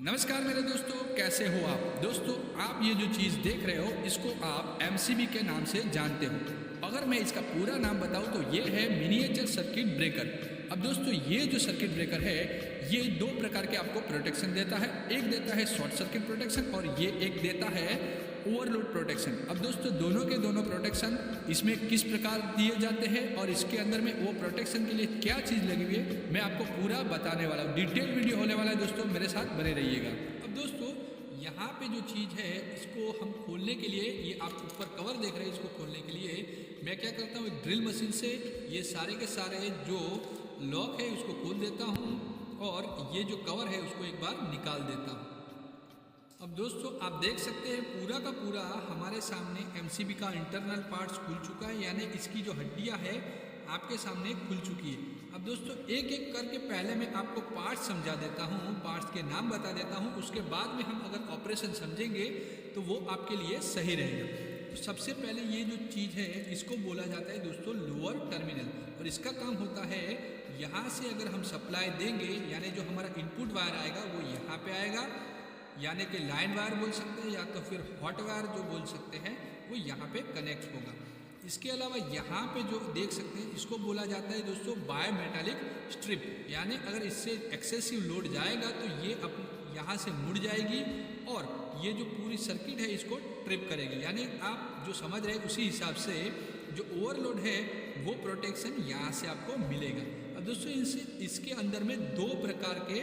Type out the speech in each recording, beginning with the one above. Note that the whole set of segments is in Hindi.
नमस्कार मेरे दोस्तों, कैसे हो आप। दोस्तों, आप ये जो चीज़ देख रहे हो इसको आप एमसीबी के नाम से जानते हो। अगर मैं इसका पूरा नाम बताऊं तो ये है मिनिएचर सर्किट ब्रेकर। अब दोस्तों, ये जो सर्किट ब्रेकर है ये दो प्रकार के आपको प्रोटेक्शन देता है। एक देता है शॉर्ट सर्किट प्रोटेक्शन और ये एक देता है ओवरलोड प्रोटेक्शन। अब दोस्तों, दोनों के दोनों प्रोटेक्शन इसमें किस प्रकार दिए जाते हैं और इसके अंदर में वो प्रोटेक्शन के लिए क्या चीज़ लगी हुई है मैं आपको पूरा बताने वाला हूँ। डिटेल वीडियो होने वाला है दोस्तों, मेरे साथ बने रहिएगा। अब दोस्तों, यहाँ पे जो चीज़ है इसको हम खोलने के लिए, ये आप ऊपर कवर देख रहे हैं, इसको खोलने के लिए मैं क्या करता हूँ, एक ड्रिल मशीन से ये सारे के सारे जो लॉक है उसको खोल देता हूँ और ये जो कवर है उसको एक बार निकाल देता हूँ। अब दोस्तों, आप देख सकते हैं पूरा का पूरा हमारे सामने एमसीबी का इंटरनल पार्ट्स खुल चुका है, यानी इसकी जो हड्डियां है आपके सामने खुल चुकी है। अब दोस्तों, एक एक करके पहले मैं आपको पार्ट्स समझा देता हूँ, पार्ट्स के नाम बता देता हूँ, उसके बाद में हम अगर ऑपरेशन समझेंगे तो वो आपके लिए सही रहेगा। तो सबसे पहले ये जो चीज़ है इसको बोला जाता है दोस्तों लोअर टर्मिनल, और इसका काम होता है यहाँ से अगर हम सप्लाई देंगे यानी जो हमारा इनपुट वायर आएगा वो यहाँ पे आएगा, यानी कि लाइन वायर बोल सकते हैं या तो फिर हॉट वायर जो बोल सकते हैं वो यहाँ पे कनेक्ट होगा। इसके अलावा यहाँ पे जो देख सकते हैं इसको बोला जाता है दोस्तों बायोमेटालिक स्ट्रिप, यानी अगर इससे एक्सेसिव लोड जाएगा तो ये यहाँ से मुड़ जाएगी और ये जो पूरी सर्किट है इसको ट्रिप करेगी, यानी आप जो समझ रहे हैं उसी हिसाब से जो ओवरलोड है वो प्रोटेक्शन यहाँ से आपको मिलेगा। अब दोस्तों, इसके अंदर में दो प्रकार के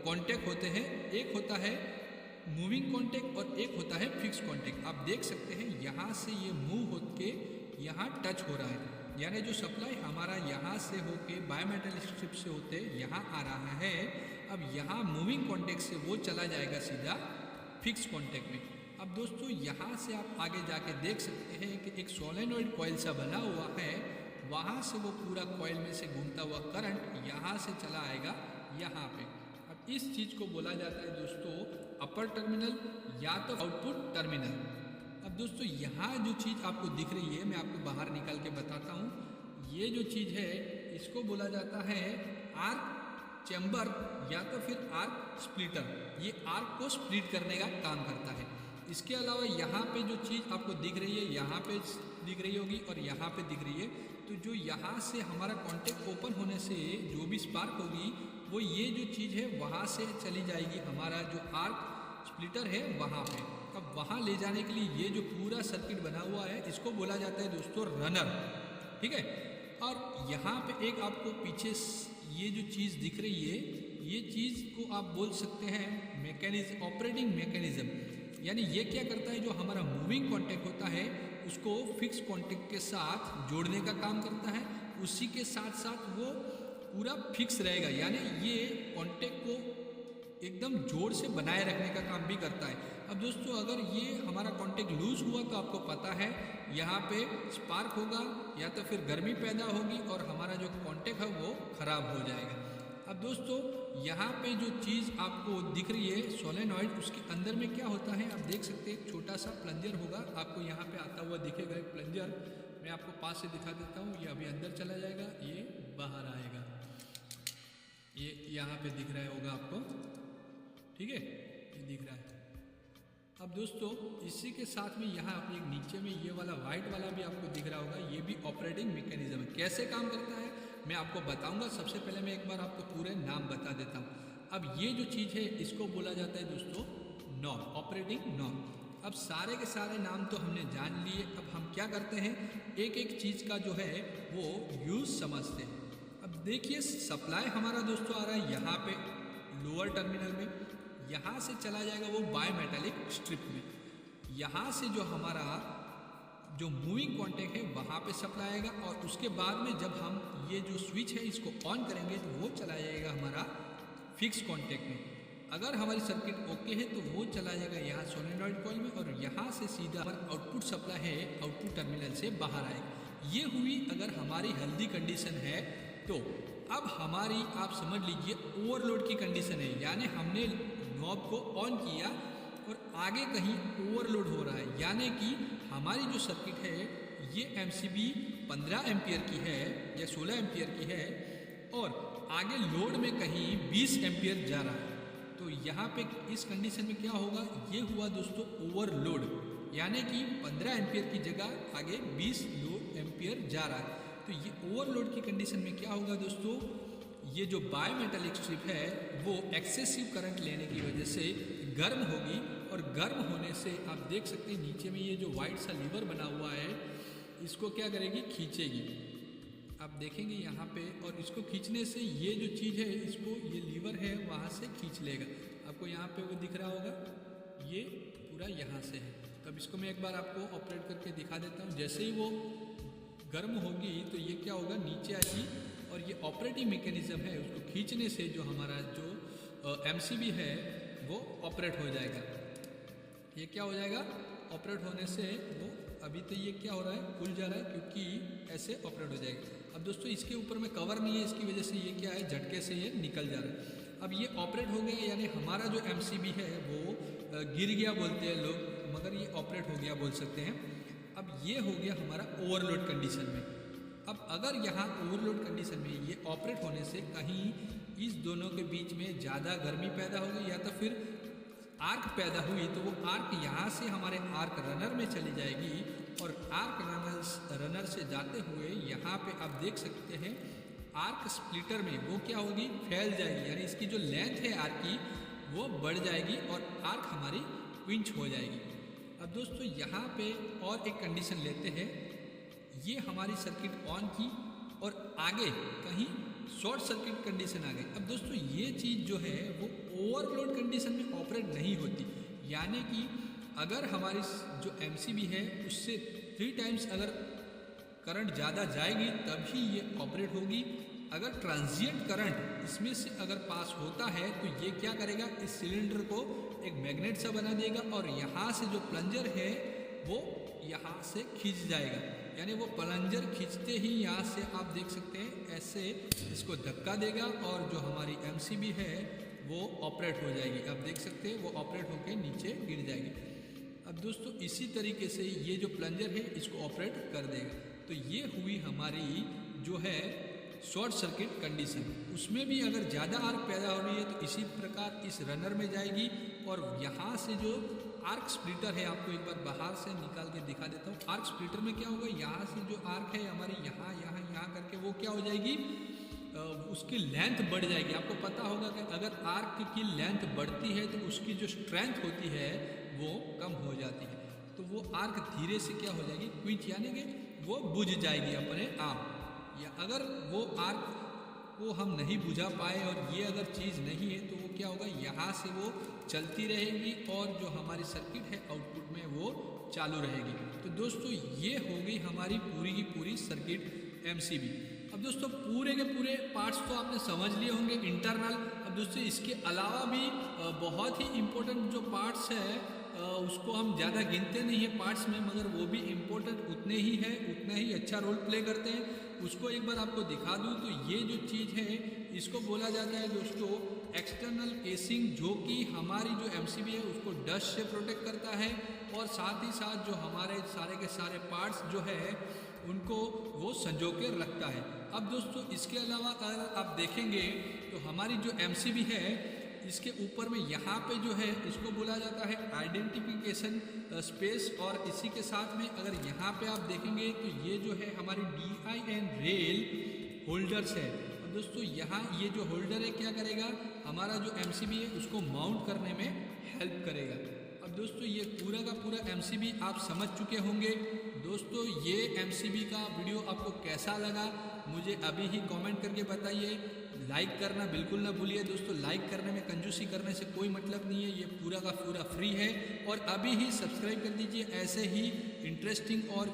कॉन्टैक्ट होते हैं, एक होता है मूविंग कॉन्टैक्ट और एक होता है फिक्स कॉन्टैक्ट। आप देख सकते हैं यहाँ से ये मूव होके यहाँ टच हो रहा है, यानी जो सप्लाई हमारा यहाँ से होके बायोमेटल स्ट्रिप से होते यहाँ आ रहा है। अब यहाँ मूविंग कॉन्टैक्ट से वो चला जाएगा सीधा फिक्स कॉन्टैक्ट में। अब दोस्तों, यहाँ से आप आगे जाके देख सकते हैं कि एक सोलेनॉइड कॉइल सा बना हुआ है, वहाँ से वो पूरा कॉइल में से घूमता हुआ करंट यहाँ से चला आएगा यहाँ पे। अब इस चीज़ को बोला जाता है दोस्तों अपर टर्मिनल या तो आउटपुट टर्मिनल। अब दोस्तों, यहाँ जो चीज़ आपको दिख रही है मैं आपको बाहर निकाल के बताता हूँ। ये जो चीज़ है इसको बोला जाता है आर्क चैम्बर या तो फिर आर्क स्प्लिटर। ये आर्क को स्प्लिट करने का काम करता है। इसके अलावा यहाँ पे जो चीज़ आपको दिख रही है, यहाँ पे दिख रही होगी और यहाँ पे दिख रही है, तो जो यहाँ से हमारा कॉन्टैक्ट ओपन होने से जो भी स्पार्क होगी वो ये जो चीज़ है वहाँ से चली जाएगी, हमारा जो आर्क स्प्लिटर है वहाँ पे। अब वहाँ ले जाने के लिए ये जो पूरा सर्किट बना हुआ है इसको बोला जाता है दोस्तों रनर, ठीक है। और यहाँ पे एक आपको पीछे ये जो चीज़ दिख रही है, ये चीज़ को आप बोल सकते हैं मैकेनिज्म, ऑपरेटिंग मैकेनिज्म, यानी ये क्या करता है, जो हमारा मूविंग कॉन्टैक्ट होता है उसको फिक्स कॉन्टैक्ट के साथ जोड़ने का काम करता है। उसी के साथ साथ वो पूरा फिक्स रहेगा, यानी ये कॉन्टैक्ट को एकदम जोर से बनाए रखने का काम भी करता है। अब दोस्तों, अगर ये हमारा कॉन्टैक्ट लूज हुआ तो आपको पता है यहाँ पे स्पार्क होगा या तो फिर गर्मी पैदा होगी और हमारा जो कॉन्टैक्ट है वो ख़राब हो जाएगा। अब दोस्तों, यहाँ पे जो चीज़ आपको दिख रही है सोलेनॉइड, उसके अंदर में क्या होता है आप देख सकते हैं, एक छोटा सा प्लंजर होगा, आपको यहाँ पे आता हुआ दिखेगा एक प्लंजर। मैं आपको पास से दिखा देता हूँ, ये अभी अंदर चला जाएगा, ये बाहर आएगा, ये यहाँ पे दिख रहा होगा आपको, ठीक है, ये दिख रहा है। अब दोस्तों, इसी के साथ में यहाँ एक नीचे में ये वाला वाइट वाला भी आपको दिख रहा होगा, ये भी ऑपरेटिंग मैकेनिज्म है। कैसे काम करता है मैं आपको बताऊंगा। सबसे पहले मैं एक बार आपको पूरे नाम बता देता हूँ। अब ये जो चीज़ है इसको बोला जाता है दोस्तों नॉब, ऑपरेटिंग नॉब। अब सारे के सारे नाम तो हमने जान लिए, अब हम क्या करते हैं एक एक चीज़ का जो है वो यूज़ समझते हैं। अब देखिए, सप्लाई हमारा दोस्तों आ रहा है यहाँ पे लोअर टर्मिनल में, यहाँ से चला जाएगा वो बायोमेटालिक स्ट्रिप में, यहाँ से जो हमारा जो मूविंग कॉन्टैक्ट है वहाँ पे सप्लाई आएगा और उसके बाद में जब हम ये जो स्विच है इसको ऑन करेंगे तो वो चला जाएगा हमारा फिक्स कॉन्टैक्ट में। अगर हमारी सर्किट ओके है तो वो चला जाएगा यहाँ सोलेनॉइड कॉइल में और यहाँ से सीधा हमारा आउटपुट सप्लाई है आउटपुट टर्मिनल से बाहर आएगा। ये हुई अगर हमारी हेल्दी कंडीशन है तो। अब हमारी आप समझ लीजिए ओवरलोड की कंडीशन है, यानी हमने नॉब को ऑन किया और आगे कहीं ओवरलोड हो रहा है, यानी कि हमारी जो सर्किट है ये एमसीबी 15 एम्पियर की है या 16 एम्पियर की है और आगे लोड में कहीं 20 एम्पियर जा रहा है, तो यहाँ पे इस कंडीशन में क्या होगा, ये हुआ दोस्तों ओवरलोड, यानी कि 15 एम्पियर की जगह आगे 20 एम्पियर जा रहा है। तो ये ओवरलोड की कंडीशन में क्या होगा दोस्तों, ये जो बायोमेटालिक स्ट्रिप है वो एक्सेसिव करंट लेने की वजह से गर्म होगी, और गर्म होने से आप देख सकते हैं नीचे में ये जो वाइट सा लीवर बना हुआ है इसको क्या करेगी, खींचेगी। आप देखेंगे यहाँ पे, और इसको खींचने से ये जो चीज़ है इसको, ये लीवर है वहाँ से खींच लेगा। आपको यहाँ पे वो दिख रहा होगा, ये पूरा यहाँ से है। तब इसको मैं एक बार आपको ऑपरेट करके दिखा देता हूँ। जैसे ही वो गर्म होगी तो ये क्या होगा, नीचे आएगी, और ये ऑपरेटिंग मैकेनिज्म है, उसको खींचने से जो हमारा जो एमसीबी है वो ऑपरेट हो जाएगा। ये क्या हो जाएगा, ऑपरेट होने से वो, अभी तो ये क्या हो रहा है, खुल जा रहा है, क्योंकि ऐसे ऑपरेट हो जाएगा। अब दोस्तों इसके ऊपर में कवर नहीं है, इसकी वजह से ये क्या है, झटके से ये निकल जा रहा है। अब ये ऑपरेट हो गया, यानी हमारा जो एमसीबी है वो गिर गया बोलते हैं लोग, मगर ये ऑपरेट हो गया बोल सकते हैं। अब ये हो गया हमारा ओवरलोड कंडीशन में। अब अगर यहाँ ओवरलोड कंडीशन में ये ऑपरेट होने से कहीं इस दोनों के बीच में ज़्यादा गर्मी पैदा हो गई, या तो फिर आर्क पैदा हुई, तो वो आर्क यहाँ से हमारे आर्क रनर में चली जाएगी, और आर्क रनर से जाते हुए यहाँ पे आप देख सकते हैं आर्क स्प्लिटर में वो क्या होगी, फैल जाएगी, यानी इसकी जो लेंथ है आर्क की वो बढ़ जाएगी, और आर्क हमारी पिंच हो जाएगी। अब दोस्तों यहाँ पे और एक कंडीशन लेते हैं, ये हमारी सर्किट ऑन की और आगे कहीं शॉर्ट सर्किट कंडीशन आ गई। अब दोस्तों ये चीज़ जो है वो ओवरलोड कंडीशन में ऑपरेट नहीं होती, यानी कि अगर हमारी जो एमसीबी है उससे 3 टाइम्स अगर करंट ज़्यादा जाएगी तभी ये ऑपरेट होगी। अगर ट्रांजिएंट करंट इसमें से अगर पास होता है तो ये क्या करेगा, इस सिलेंडर को एक मैग्नेट सा बना देगा, और यहाँ से जो प्लंजर है वो यहाँ से खींच जाएगा, यानी वो प्लंजर खींचते ही यहाँ से आप देख सकते हैं ऐसे इसको धक्का देगा, और जो हमारी एमसीबी है वो ऑपरेट हो जाएगी। आप देख सकते हैं वो ऑपरेट होकर नीचे गिर जाएगी। अब दोस्तों इसी तरीके से ये जो प्लंजर है इसको ऑपरेट कर देगा। तो ये हुई हमारी जो है शॉर्ट सर्किट कंडीशन। उसमें भी अगर ज़्यादा आर्क पैदा हो रही है तो इसी प्रकार इस रनर में जाएगी, और यहाँ से जो आर्क स्प्लिटर है, आपको एक बार बाहर से निकाल के दिखा देता हूँ। आर्क स्प्लिटर में क्या होगा, यहाँ से जो आर्क है हमारी यहाँ यहाँ यहाँ करके वो क्या हो जाएगी, उसकी लेंथ बढ़ जाएगी। आपको पता होगा कि अगर आर्क की लेंथ बढ़ती है तो उसकी जो स्ट्रेंथ होती है वो कम हो जाती है, तो वो आर्क धीरे से क्या हो जाएगी, क्विंच, यानी कि वो बुझ जाएगी अपने आप। या अगर वो आर्क को हम नहीं बुझा पाए और ये अगर चीज़ नहीं है तो वो क्या होगा, यहाँ से वो चलती रहेगी, और जो हमारी सर्किट है आउटपुट में वो चालू रहेगी। तो दोस्तों ये हो गई हमारी पूरी की पूरी सर्किट एमसीबी। अब दोस्तों पूरे के पूरे पार्ट्स तो आपने समझ लिए होंगे इंटरनल। अब दोस्तों इसके अलावा भी बहुत ही इम्पोर्टेंट जो पार्ट्स है उसको हम ज़्यादा गिनते नहीं है पार्ट्स में, मगर वो भी इम्पोर्टेंट उतने ही है, उतना ही अच्छा रोल प्ले करते हैं। उसको एक बार आपको दिखा दूँ तो ये जो चीज़ है इसको बोला जाता है दोस्तों एक्सटर्नल केसिंग, जो कि हमारी जो एमसीबी है उसको डस्ट से प्रोटेक्ट करता है, और साथ ही साथ जो हमारे सारे के सारे पार्ट्स जो है उनको वो संजो के रखता है। अब दोस्तों इसके अलावा अगर आप देखेंगे तो हमारी जो एमसीबी है इसके ऊपर में यहाँ पे जो है इसको बोला जाता है आइडेंटिफिकेशन स्पेस, और इसी के साथ में अगर यहाँ पे आप देखेंगे तो ये जो है हमारी DIN रेल होल्डर्स है। अब दोस्तों यहाँ ये जो होल्डर है क्या करेगा, हमारा जो एमसीबी है उसको माउंट करने में हेल्प करेगा। अब दोस्तों ये पूरा का पूरा एमसीबी आप समझ चुके होंगे। दोस्तों ये एमसीबी का वीडियो आपको कैसा लगा मुझे अभी ही कमेंट करके बताइए। लाइक करना बिल्कुल ना भूलिए दोस्तों, लाइक करने में कंजूसी करने से कोई मतलब नहीं है, ये पूरा का पूरा फ्री है। और अभी ही सब्सक्राइब कर दीजिए, ऐसे ही इंटरेस्टिंग और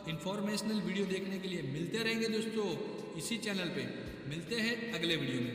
इंफॉर्मेशनल वीडियो देखने के लिए। मिलते रहेंगे दोस्तों इसी चैनल पे। मिलते हैं अगले वीडियो में।